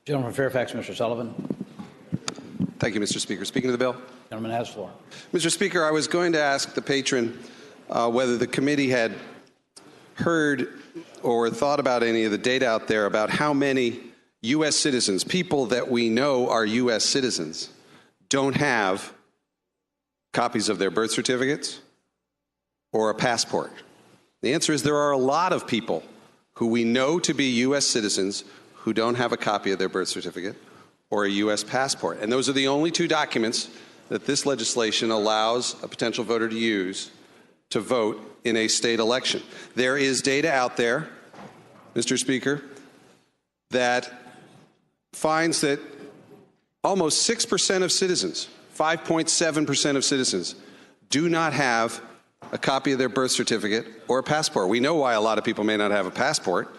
Gentleman from Fairfax, Mr. Sullivan. Thank you, Mr. Speaker. Speaking to the bill. Gentleman has the floor. Mr. Speaker, I was going to ask the patron whether the committee had heard or thought about any of the data out there about how many U.S. citizens, people that we know are U.S. citizens, don't have copies of their birth certificates or a passport. The answer is there are a lot of people who we know to be U.S. citizens who don't have a copy of their birth certificate or a U.S. passport. And those are the only two documents that this legislation allows a potential voter to use to vote in a state election. There is data out there, Mr. Speaker, that finds that almost 6% of citizens, 5.7% of citizens, do not have a copy of their birth certificate or a passport. We know why a lot of people may not have a passport.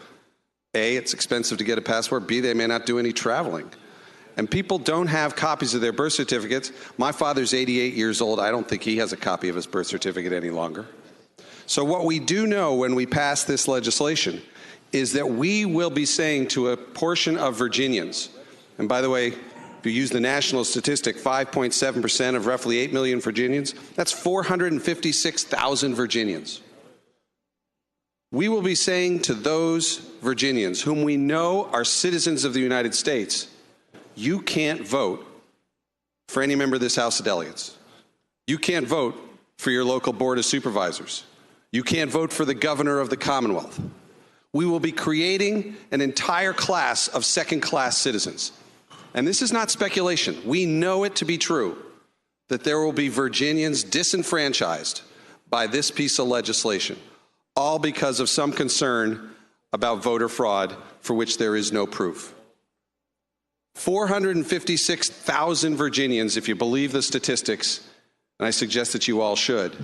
A, it's expensive to get a passport. B, they may not do any traveling. And people don't have copies of their birth certificates. My father's 88 years old. I don't think he has a copy of his birth certificate any longer. So what we do know when we pass this legislation is that we will be saying to a portion of Virginians, and by the way, if you use the national statistic, 5.7% of roughly 8 million Virginians, that's 456,000 Virginians. We will be saying to those Virginians whom we know are citizens of the United States, you can't vote for any member of this House of Delegates. You can't vote for your local Board of Supervisors. You can't vote for the governor of the Commonwealth. We will be creating an entire class of second-class citizens. And this is not speculation. We know it to be true that there will be Virginians disenfranchised by this piece of legislation, all because of some concern about voter fraud for which there is no proof. 456,000 Virginians, if you believe the statistics, and I suggest that you all should,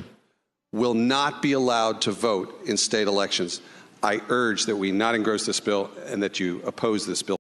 will not be allowed to vote in state elections. I urge that we not engross this bill and that you oppose this bill.